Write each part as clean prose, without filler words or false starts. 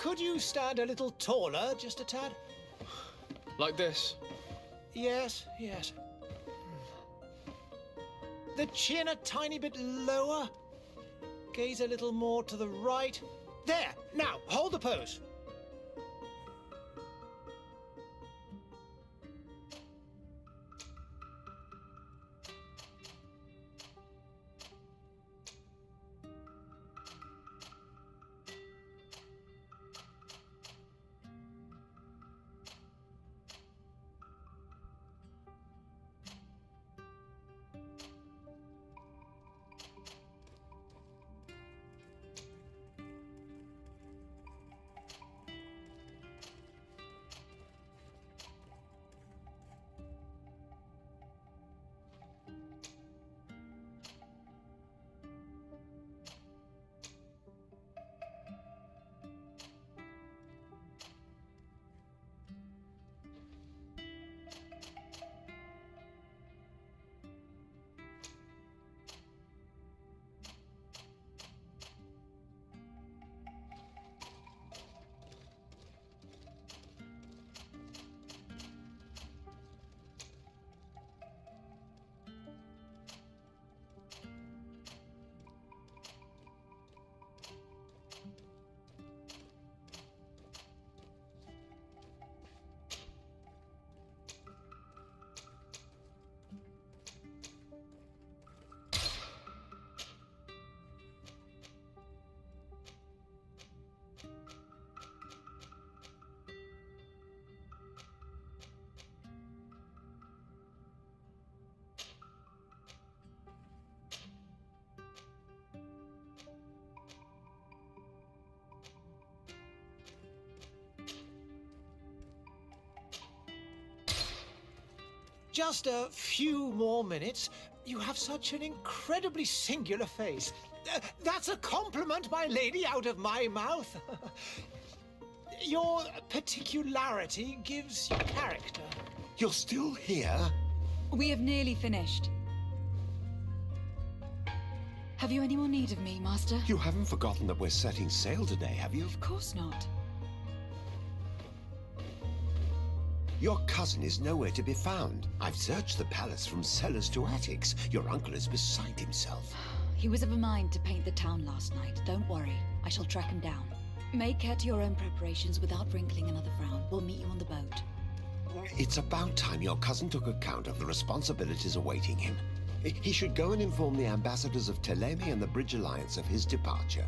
Could you stand a little taller, just a tad? Like this? Yes, yes. The chin a tiny bit lower. Gaze a little more to the right. There! Now, hold the pose. Just a few more minutes. You have such an incredibly singular face. That's a compliment, my lady, out of my mouth. Your particularity gives you character. You're still here? We have nearly finished. Have you any more need of me, Master? You haven't forgotten that we're setting sail today, have you? Of course not. Your cousin is nowhere to be found. I've searched the palace from cellars to attics. Your uncle is beside himself. He was of a mind to paint the town last night. Don't worry. I shall track him down. Make care to your own preparations without wrinkling another frown. We'll meet you on the boat. It's about time your cousin took account of the responsibilities awaiting him. He should go and inform the ambassadors of Telemi and the Bridge Alliance of his departure.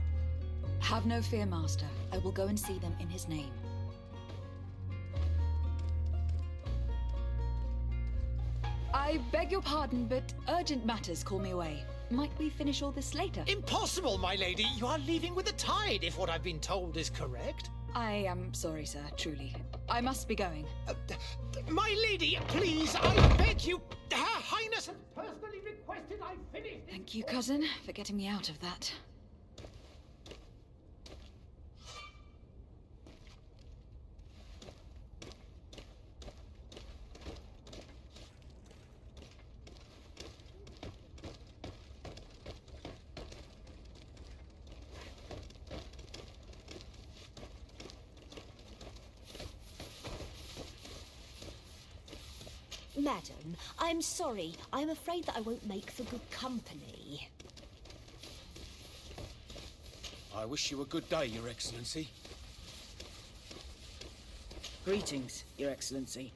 Have no fear, Master. I will go and see them in his name. I beg your pardon, but urgent matters call me away. Might we finish all this later? Impossible, my lady. You are leaving with the tide, if what I've been told is correct. I am sorry, sir, truly. I must be going. My lady, please, I beg you. Her Highness has personally requested I finish this. Thank you, cousin, for getting me out of that. Madam, I'm sorry. I'm afraid that I won't make for good company. I wish you a good day, Your Excellency. Greetings, Your Excellency.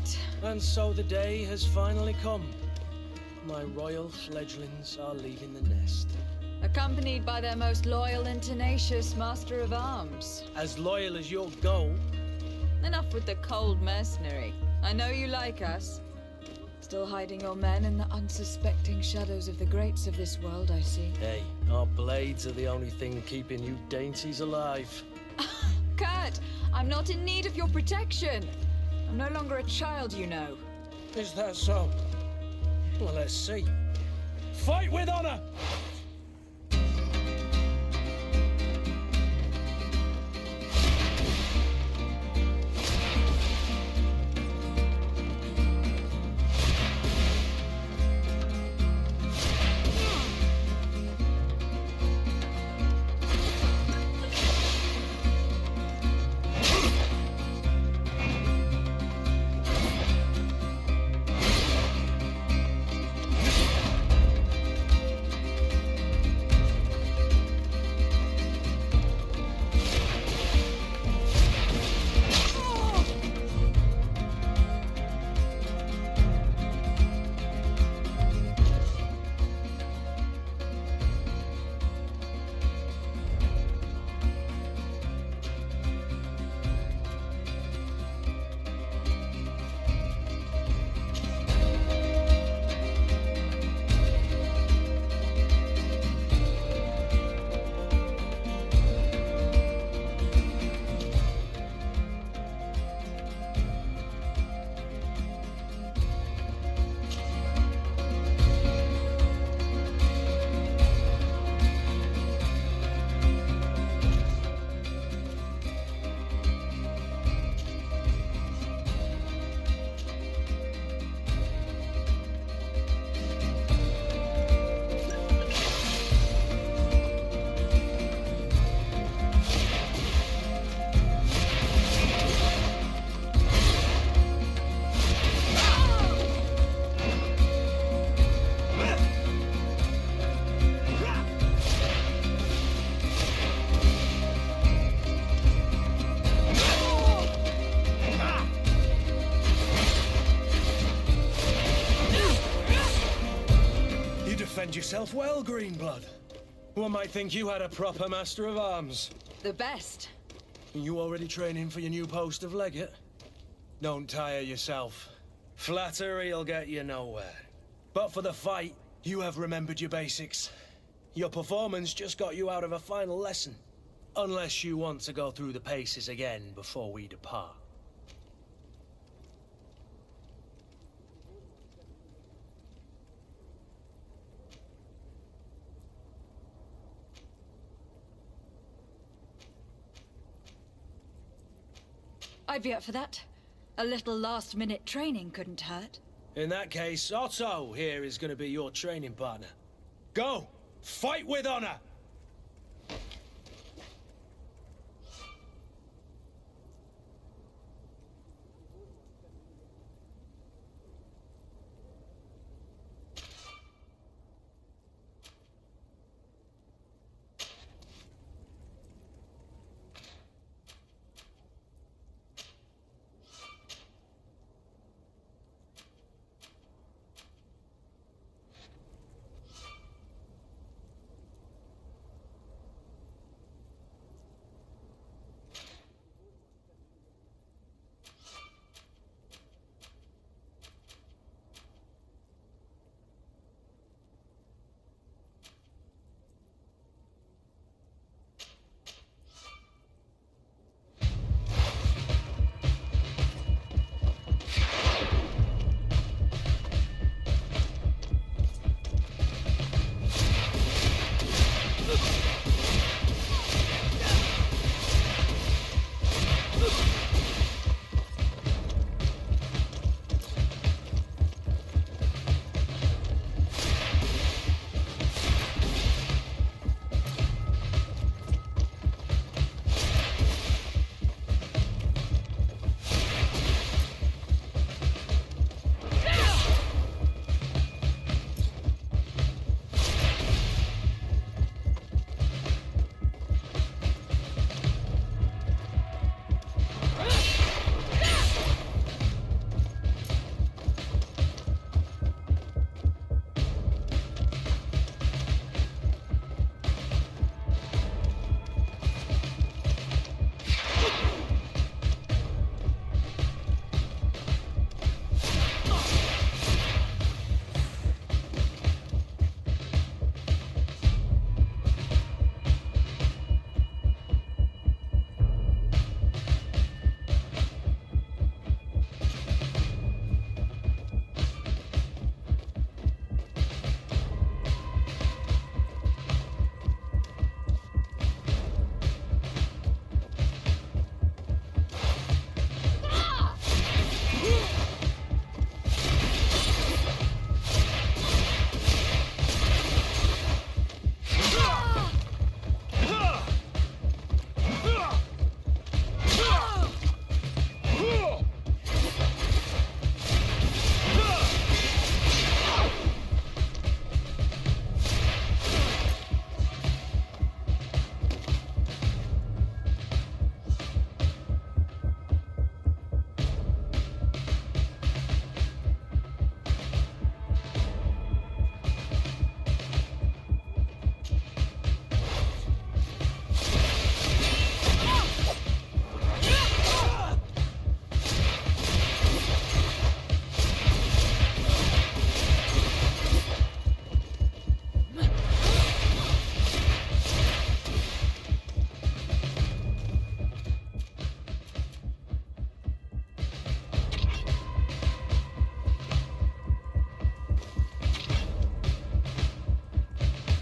that. And so the day has finally come. My royal fledglings are leaving the nest. Accompanied by their most loyal and tenacious master of arms. As loyal as you'll go. Enough with the cold mercenary. I know you like us. Still hiding your men in the unsuspecting shadows of the greats of this world, I see. Hey, our blades are the only thing keeping you dainties alive. Kurt, I'm not in need of your protection. I'm no longer a child, you know. Is that so? Well, let's see. Fight with honor! Defend yourself well, Greenblood. One might think you had a proper master of arms. The best. You already training for your new post of legate? Don't tire yourself. Flattery'll get you nowhere. But for the fight, you have remembered your basics. Your performance just got you out of a final lesson. Unless you want to go through the paces again before we depart. I'd be up for that. A little last-minute training couldn't hurt. In that case, Otto here is going to be your training partner. Go! Fight with honor!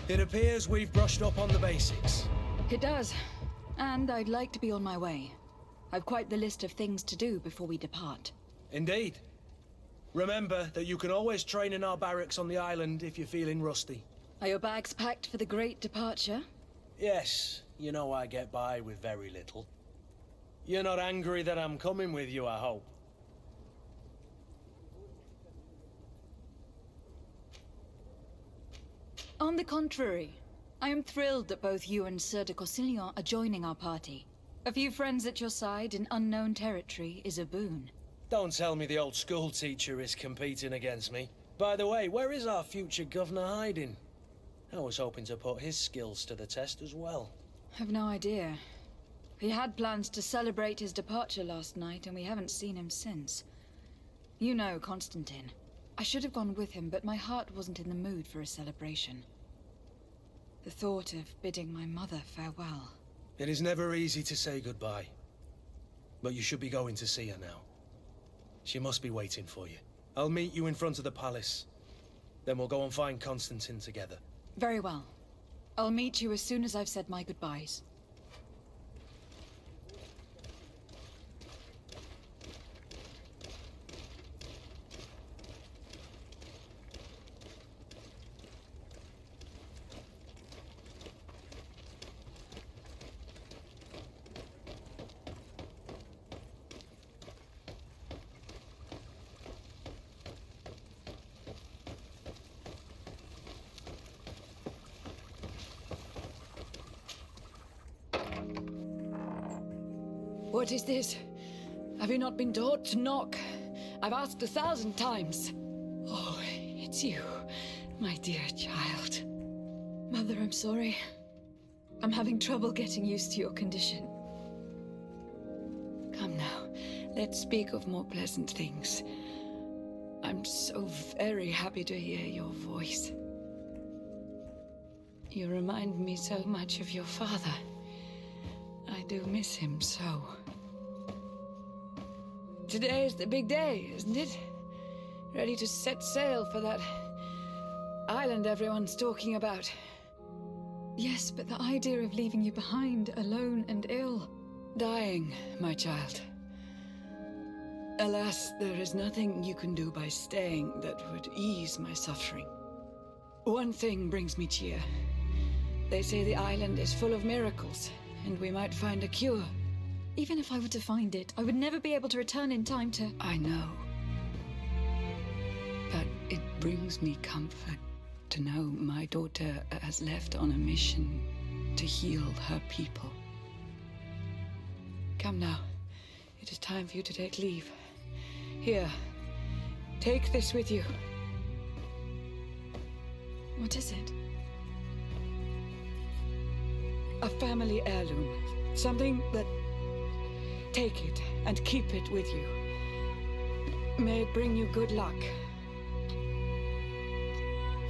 It appears we've brushed up on the basics. It does. And I'd like to be on my way. I've quite the list of things to do before we depart. Indeed. Remember that you can always train in our barracks on the island if you're feeling rusty. Are your bags packed for the great departure? Yes, you know I get by with very little. You're not angry that I'm coming with you, I hope. On the contrary, I am thrilled that both you and Sir de Corsillon are joining our party. A few friends at your side in unknown territory is a boon. Don't tell me the old school teacher is competing against me. By the way, where is our future governor hiding? I was hoping to put his skills to the test as well. I've no idea. He had plans to celebrate his departure last night, and we haven't seen him since. You know Constantine. I should have gone with him, but my heart wasn't in the mood for a celebration. The thought of bidding my mother farewell. It is never easy to say goodbye. But you should be going to see her now. She must be waiting for you. I'll meet you in front of the palace. Then we'll go and find Constantine together. Very well. I'll meet you as soon as I've said my goodbyes. What is this? Have you not been taught to knock? I've asked 1,000 times. Oh, it's you, my dear child. Mother, I'm sorry. I'm having trouble getting used to your condition. Come now, let's speak of more pleasant things. I'm so very happy to hear your voice. You remind me so much of your father. I do miss him so. Today is the big day, isn't it? Ready to set sail for that island everyone's talking about. Yes, but the idea of leaving you behind, alone and ill. Dying, my child. Alas, there is nothing you can do by staying that would ease my suffering. One thing brings me cheer. They say the island is full of miracles, and we might find a cure. Even if I were to find it, I would never be able to return in time to... I know. But it brings me comfort to know my daughter has left on a mission to heal her people. Come now. It is time for you to take leave. Here, take this with you. What is it? A family heirloom. Something that... Take it and keep it with you. May it bring you good luck.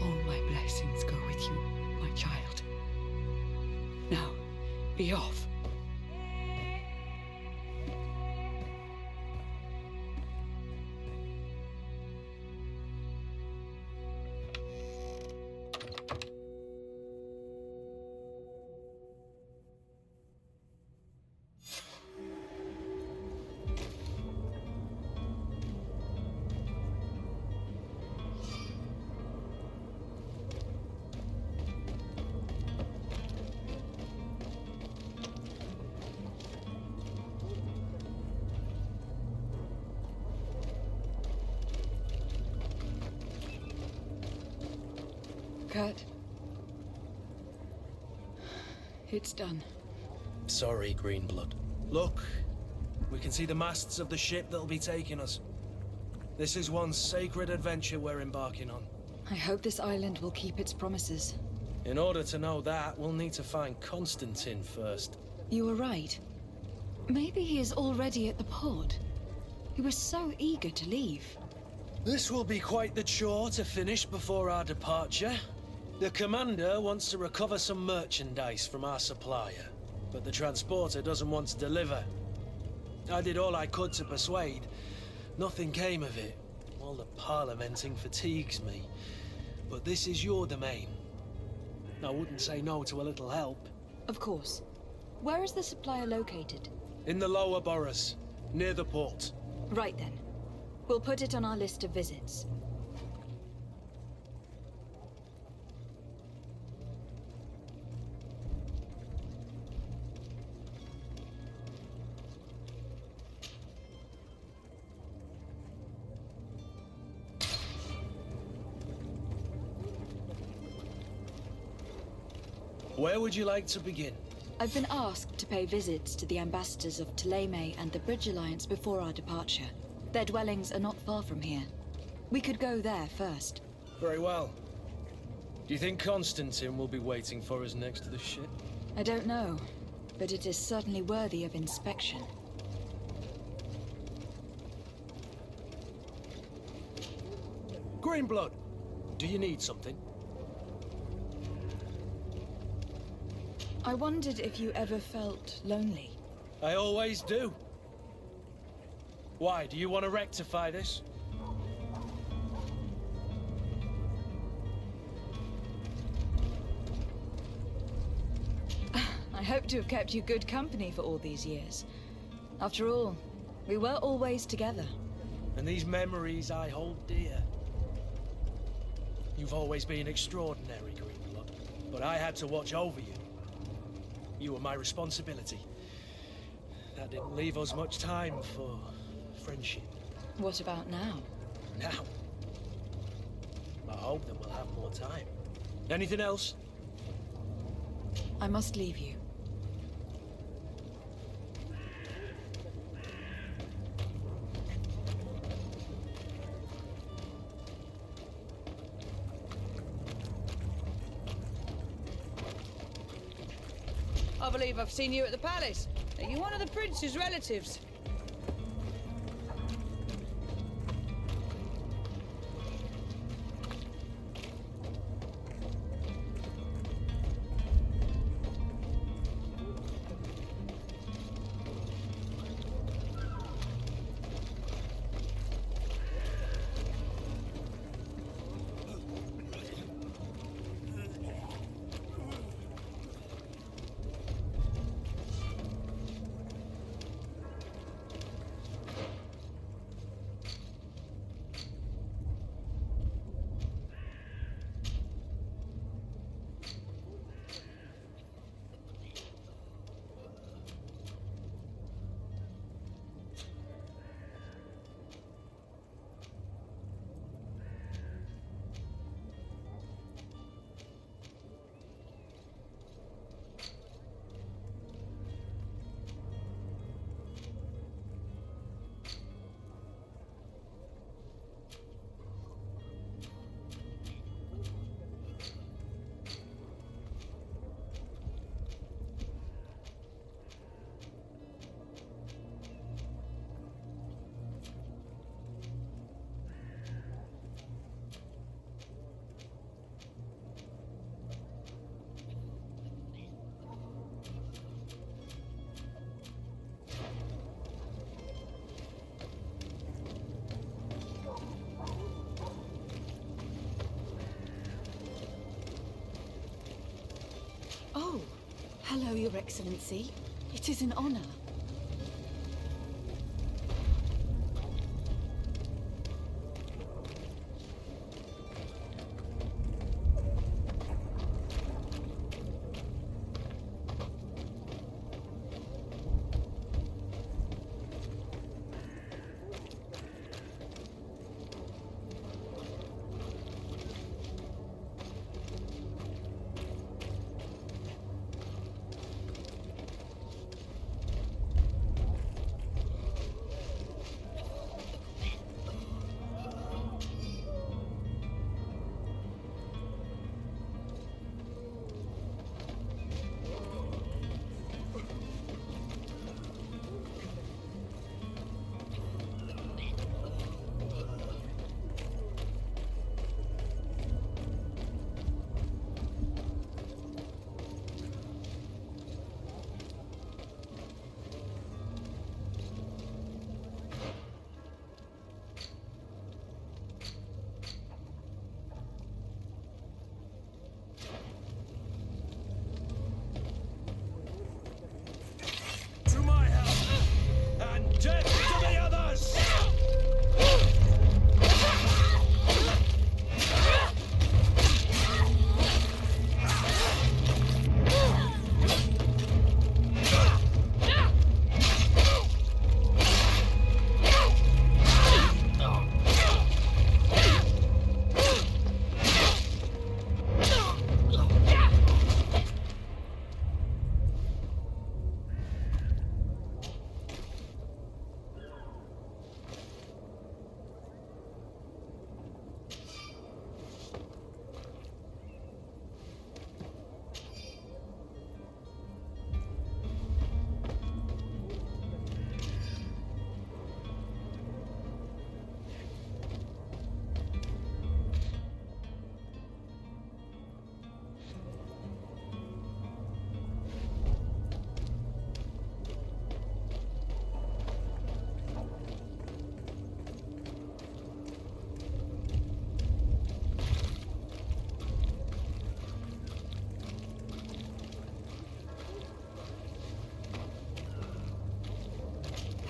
All my blessings go with you, my child. Now, be off. Cut. It's done. Sorry, Greenblood. Look, we can see the masts of the ship that'll be taking us. This is one sacred adventure we're embarking on. I hope this island will keep its promises. In order to know that, we'll need to find Constantine first. You were right. Maybe he is already at the port. He was so eager to leave. This will be quite the chore to finish before our departure. The commander wants to recover some merchandise from our supplier, but the transporter doesn't want to deliver. I did all I could to persuade. Nothing came of it. All the parliamenting fatigues me. But this is your domain. I wouldn't say no to a little help. Of course. Where is the supplier located? In the lower boroughs, near the port. Right then. We'll put it on our list of visits. Where would you like to begin? I've been asked to pay visits to the ambassadors of Ptolemy and the Bridge Alliance before our departure. Their dwellings are not far from here. We could go there first. Very well. Do you think Constantine will be waiting for us next to the ship? I don't know, but it is certainly worthy of inspection. Greenblood, do you need something? I wondered if you ever felt lonely. I always do. Why, do you want to rectify this? I hope to have kept you good company for all these years. After all, we were always together. And these memories I hold dear. You've always been extraordinary, Greenblood, but I had to watch over you. You were my responsibility. That didn't leave us much time for friendship. What about now? Now, I hope that we'll have more time. Anything else? I must leave you. I believe I've seen you at the palace. Are you one of the prince's relatives? Oh, hello, Your Excellency. It is an honor.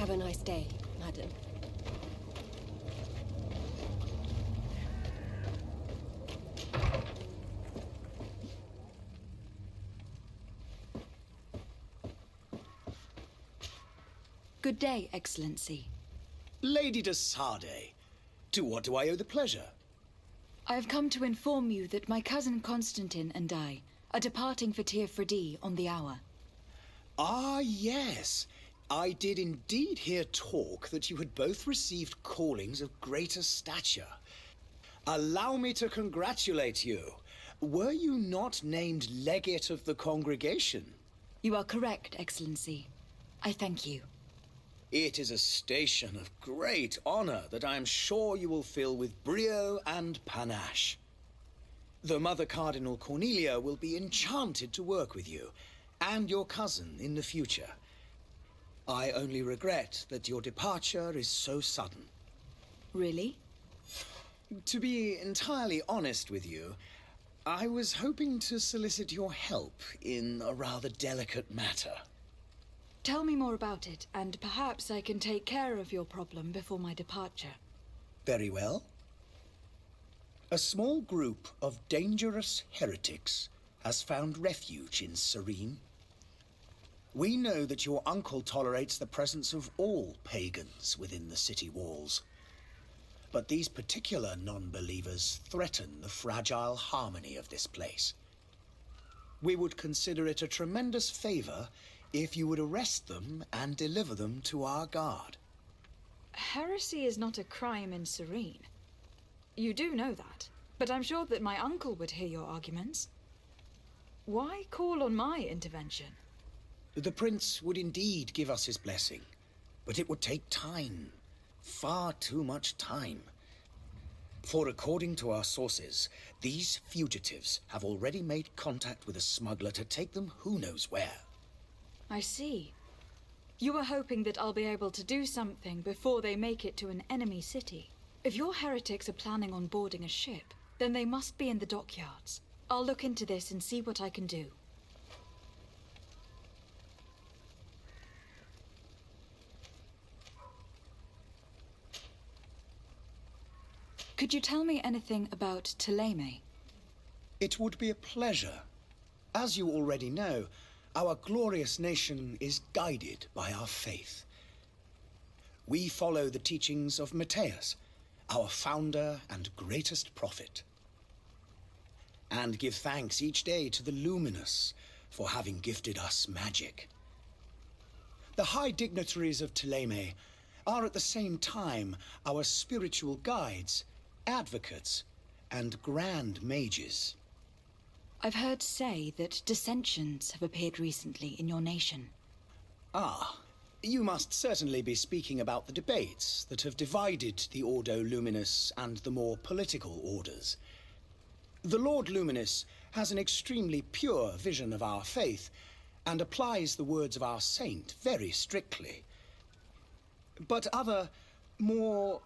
Have a nice day, madam. Good day, Excellency. Lady de Sardet, to what do I owe the pleasure? I have come to inform you that my cousin Constantine and I are departing for Tir Freddy on the hour. Ah, yes. I did indeed hear talk that you had both received callings of greater stature. Allow me to congratulate you. Were you not named legate of the congregation? You are correct, Excellency. I thank you. It is a station of great honor that I am sure you will fill with brio and panache. The Mother Cardinal Cornelia will be enchanted to work with you, and your cousin in the future. I only regret that your departure is so sudden. Really? To be entirely honest with you, I was hoping to solicit your help in a rather delicate matter. Tell me more about it, and perhaps I can take care of your problem before my departure. Very well. A small group of dangerous heretics has found refuge in Serene. We know that your uncle tolerates the presence of all pagans within the city walls. But these particular non-believers threaten the fragile harmony of this place. We would consider it a tremendous favor if you would arrest them and deliver them to our guard. Heresy is not a crime in Serene. You do know that, but I'm sure that my uncle would hear your arguments. Why call on my intervention? The prince would indeed give us his blessing, but it would take time. Far too much time. For according to our sources, these fugitives have already made contact with a smuggler to take them who knows where. I see. You were hoping that I'll be able to do something before they make it to an enemy city. If your heretics are planning on boarding a ship, then they must be in the dockyards. I'll look into this and see what I can do. Could you tell me anything about Thélème? It would be a pleasure. As you already know, our glorious nation is guided by our faith. We follow the teachings of Matthias, our founder and greatest prophet, and give thanks each day to the Luminous for having gifted us magic. The high dignitaries of Thélème are at the same time our spiritual guides, advocates, and grand mages. I've heard say that dissensions have appeared recently in your nation. Ah, you must certainly be speaking about the debates that have divided the Ordo Luminous and the more political orders. The Lord Luminous has an extremely pure vision of our faith and applies the words of our saint very strictly. But other, more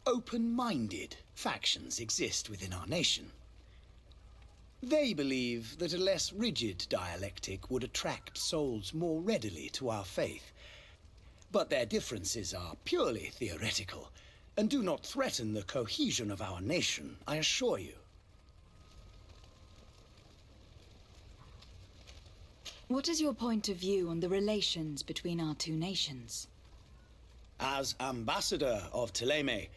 open-minded factions exist within our nation. They believe that a less rigid dialectic would attract souls more readily to our faith. But their differences are purely theoretical, and do not threaten the cohesion of our nation, I assure you. What is your point of view on the relations between our two nations? As ambassador of Thélème,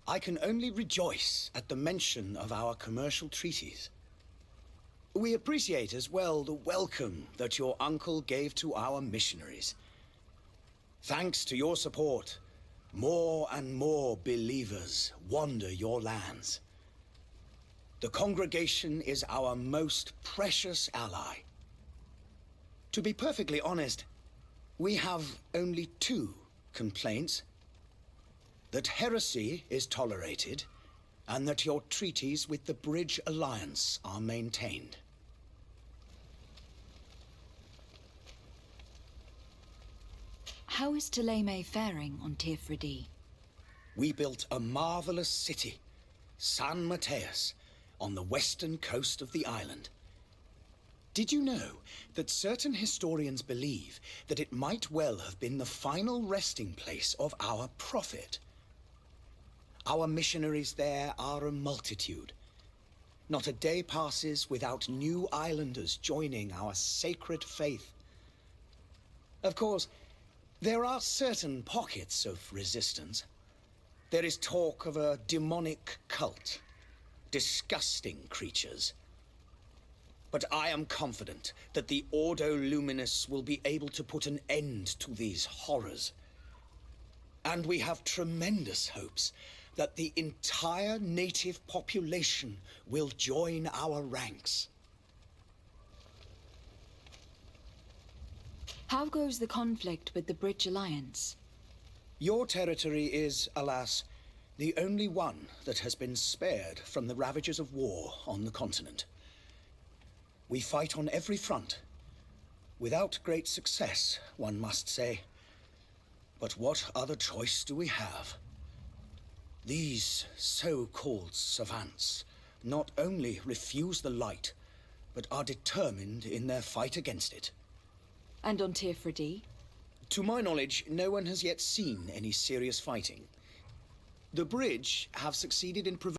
I can only rejoice at the mention of our commercial treaties. We appreciate as well the welcome that your uncle gave to our missionaries. Thanks to your support, more and more believers wander your lands. The congregation is our most precious ally. To be perfectly honest, we have only two complaints: that heresy is tolerated, and that your treaties with the Bridge Alliance are maintained. How is Thélème faring on Tir Freddy? We built a marvelous city, San Matthias, on the western coast of the island. Did you know that certain historians believe that it might well have been the final resting place of our prophet? Our missionaries there are a multitude. Not a day passes without new islanders joining our sacred faith. Of course, there are certain pockets of resistance. There is talk of a demonic cult. Disgusting creatures. But I am confident that the Ordo Luminous will be able to put an end to these horrors. And we have tremendous hopes that the entire native population will join our ranks. How goes the conflict with the Bridge Alliance? Your territory is, alas, the only one that has been spared from the ravages of war on the continent. We fight on every front. Without great success, one must say. But what other choice do we have? These so-called savants not only refuse the light, but are determined in their fight against it. And on Tirfredi? To my knowledge, no one has yet seen any serious fighting. The Bridge have succeeded in preventing